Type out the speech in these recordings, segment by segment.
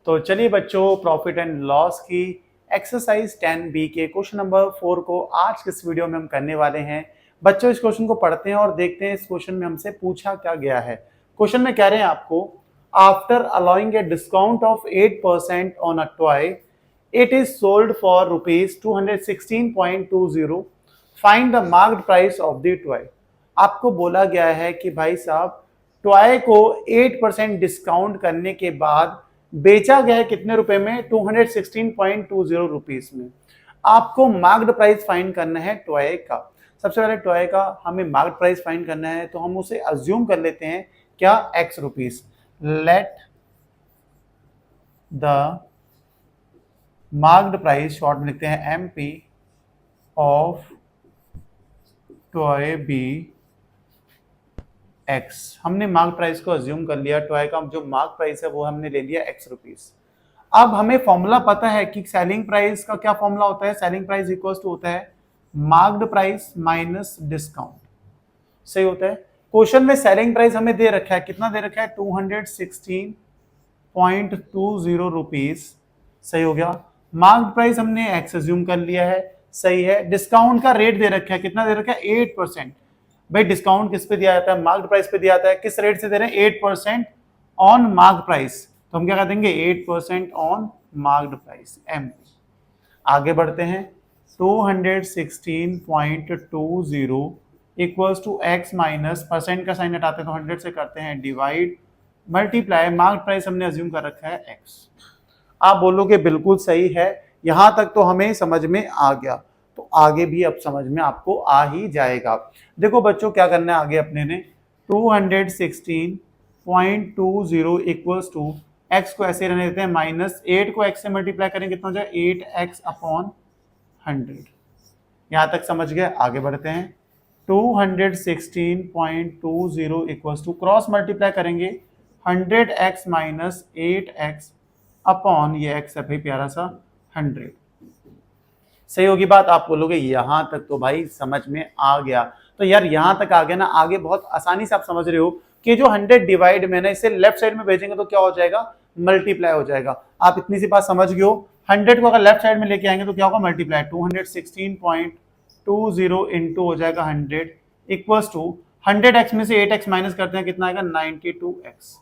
तो चलिए बच्चों, प्रॉफिट एंड लॉस की एक्सरसाइज 10B के क्वेश्चन नंबर 4 को आज के इस वीडियो में हम करने वाले हैं। बच्चों, इस क्वेश्चन को पढ़ते हैं और देखते हैं इस क्वेश्चन में हमसे पूछा क्या गया है। क्वेश्चन में कह रहे हैं आपको, after allowing a discount of 8% on a toy, it is sold for ₹216.20। Find the marked price of the toy. आपको बोला गया है कि भाई साहब, टॉय को 8% डिस्काउंट करने के बाद बेचा गया है कितने रुपए में? 216.20 रुपीस में। आपको मार्क्ड प्राइस फाइंड करना है टॉय का। सबसे पहले टॉय का हमें मार्क्ड प्राइस फाइंड करना है, तो हम उसे अज्यूम कर लेते हैं क्या? x rupees. Let the marked price, short में लिखते हैं MP, of toy be x। हमने मार्क प्राइस को अज्यूम कर लिया। टॉय का जो मार्क प्राइस है वो हमने ले लिया x रुपीस। अब हमें फॉर्मूला पता है कि सेलिंग प्राइस का क्या फॉर्मूला होता है। सेलिंग प्राइस इक्वल्स टू होता है मार्क्ड प्राइस माइनस डिस्काउंट। सही होता है। क्वेश्चन में सेलिंग प्राइस हमें दे रखा है, कितना दे रखा है? 216.20 रुपीस। सही हो गया। मार्क्ड प्राइस हमने x अज्यूम कर लिया है, सही है। डिस्काउंट का रेट दे रखा है, कितना दे रखा है? 8%। भाई डिस्काउंट किस पे दिया जाता है? मार्क्ड प्राइस पे दिया जाता है। किस रेट से दे रहे हैं? 8% ऑन मार्क्ड प्राइस। तो हम क्या कर देंगे? 8% ऑन मार्क्ड प्राइस M। आगे बढ़ते हैं। 216.20 equals to x minus, percent का साइन हटाते हैं तो 100 से करते हैं डिवाइड, मल्टीप्लाई, मार्क्ड प्राइस हमने अज्यूम कर रखा है x। आप बोलोगे बिल्कुल सही है, यहां तक तो हमें समझ में आ गया, तो आगे भी अब समझ में आपको आ ही जाएगा। देखो बच्चों, क्या करना है आगे अपने ने? 216.20 इक्वल्स टू x को ऐसे रहने देते हैं, माइनस 8 को x से मल्टीप्लाई करें, कितना हो जाए? 8x upon 100। यहां तक समझ गए? आगे बढ़ते हैं। 216.20 इक्वल्स टू, क्रॉस मल्टीप्लाई करेंगे, 100x माइनस 8x अपॉन ये x है भाई प्यारा सा 100। सही होगी बात? आप बोलोगे यहां तक तो भाई समझ में आ गया। तो यार यहां तक आ गया ना, आगे बहुत आसानी से आप समझ रहे हो कि जो 100 डिवाइड में ना, इसे लेफ्ट साइड में भेजेंगे तो क्या हो जाएगा? मल्टीप्लाई हो जाएगा। आप इतनी सी बात समझ गए हो। 100 को अगर लेफ्ट साइड में लेके आएंगे तो क्या होगा? मल्टीप्लाई। 216.20 इंटू हो जाएगा 100 इक्वल्स टू 100x में से 8x माइनस करते हैं, कितना आएगा? 92x।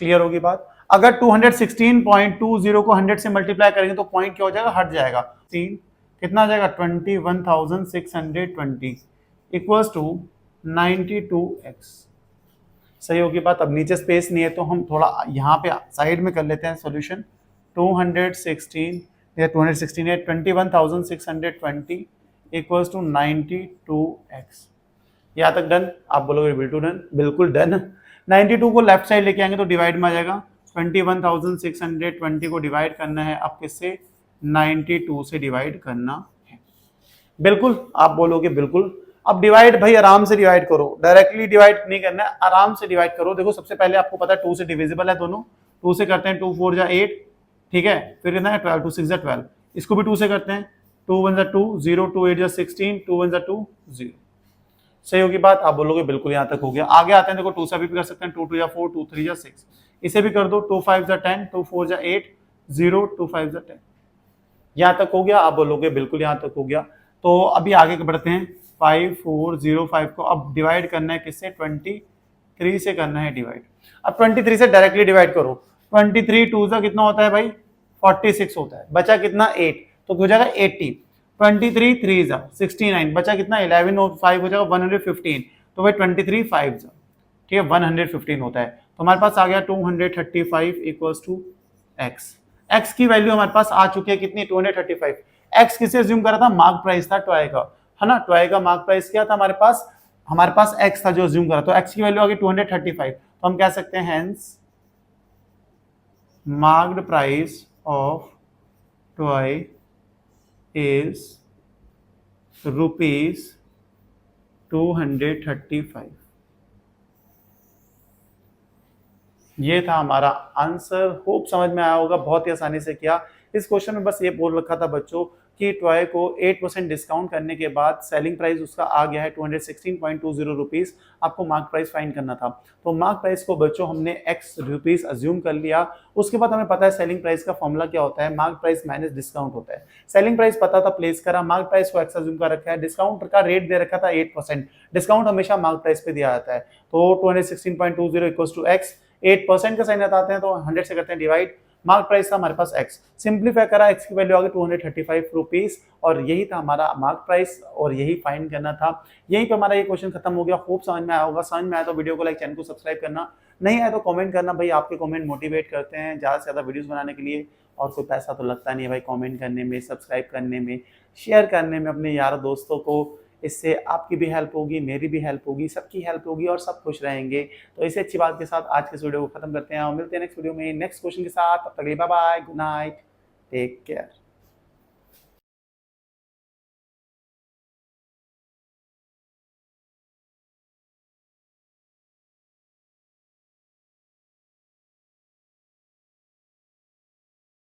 क्लियर होगी बात? अगर 216.20 को 100 से मल्टीप्लाई करेंगे तो पॉइंट क्या हो जाएगा? हट जाएगा। 3 कितना आ जाएगा? 21,620 इक्वल्स टू 92x। सही होगी बात? अब नीचे स्पेस नहीं है तो हम थोड़ा यहाँ पे साइड में कर लेते हैं सॉल्यूशन। 216 या 216 21,620 इक्वल्स टू 92x। यहाँ तक डन? आप बोलोगे बिल्कुल डन, बिल्कुल डन। 92 को लेफ्ट साइड लेके आएंगे तो डिवाइड में आ जाएगा। 21,620 को डिवाइड करना है, अब किससे? 92 से डिवाइड करना है। बिल्कुल, आप बोलोगे बिल्कुल। अब डिवाइड भाई आराम से डिवाइड करो, डायरेक्टली डिवाइड नहीं करना है, आराम से डिवाइड करो। देखो सबसे पहले आपको पता है 2 से डिविजिबल है दोनों। 2 से करते हैं, 2 4 जा 8, ठीक है। फिर कितना है? 12, 2 6 जा 12। इसको भी 2 से करते हैं, 2 1 जा 2, 0 2 8 जा 16, 2 1 जा 2 0। सही होगी बात? आप बोलोगे बिल्कुल, यहां तक हो गया। आगे आते हैं, देखो 2 से भी कर सकते हैं, 2 2 जा 4, 2 3 जा 6। इसे भी कर दो, 2 5 जा 10, 2 4 जा 8, 0 2 5 जा 10। यहां तक हो गया? आप बोलोगे बिल्कुल यहां तक हो गया। तो अभी आगे बढ़ते हैं। 5 4 0 5 को अब डिवाइड करना है किससे? 23 से करना है डिवाइड। अब 23 से डायरेक्टली डिवाइड करो। 23 2 जा कितना होता है भाई? 46 होता है। बचा कितना? 8, तो हो जाएगा 80। 23 3 जा 69, बचा कितना? 11 और 5 हो जाएगा 115। तो भाई 23 5 जा, ठीक है, 115 होता है। तो हमारे पास आ गया 235 इक्वल्स टू x। x की वैल्यू हमारे पास आ चुकी है कितनी? 235। x किसे अज्यूम करा था? मार्क प्राइस था टॉय का, है ना। टॉय का मार्क प्राइस क्या था हमारे पास? x था जो अज्यूम करा। तो x की वैल्यू आ गई 235। तो हम कह सकते हैं hence marked price of toy is ₹235। ये था हमारा आंसर। होप समझ में आया होगा, बहुत ही आसानी से किया। इस क्वेश्चन में बस ये बोल रखा था बच्चों कि टॉय को 8% डिस्काउंट करने के बाद सेलिंग प्राइस उसका आ गया है 216.20 रुपीस, आपको मार्क प्राइस फाइंड करना था। तो मार्क प्राइस को बच्चों हमने x रुपीस अज्यूम कर लिया। उसके बाद हमें पता है सेलिंग प्राइस का फॉर्मूला क्या होता है, मार्क प्राइस माइनस डिस्काउंट होता है। सेलिंग प्राइस पता था, प्लेस करा, मार्क प्राइस को x अज्यूम कर रखा है, डिस्काउंट का रेट दे रखा था 8%, डिस्काउंट हमेशा मार्क प्राइस पे दिया जाता है। तो 216.20 इक्वल्स टू x, 8% का साइन बताते हैं तो 100 से करते हैं डिवाइड, मार्क प्राइस था हमारे पास x, सिंप्लीफाई करा, x की वैल्यू आ गई 235 रुपीस, और यही था हमारा मार्क प्राइस और यही फाइंड करना था। यहीं पे हमारा ये क्वेश्चन खत्म हो गया। होप समझ में आया होगा। समझ में आया तो वीडियो को लाइक, चैनल को सब्सक्राइब करना, नहीं आया तो कमेंट करना भाई, आपके कमेंट मोटिवेट करते हैं ज़्यादा से ज़्यादा वीडियोस बनाने के लिए। और कोई पैसा तो लगता नहीं है भाई कमेंट करने में, सब्सक्राइब करने में, शेयर करने में अपने यार दोस्तों को। इससे आपकी भी हेल्प होगी, मेरी भी हेल्प होगी, सबकी हेल्प होगी और सब खुश रहेंगे। तो इसी अच्छी बात के साथ आज के इस वीडियो को खत्म करते हैं और मिलते हैं नेक्स्ट वीडियो में नेक्स्ट क्वेश्चन के साथ। तब तक के लिए bye bye, good night, take care.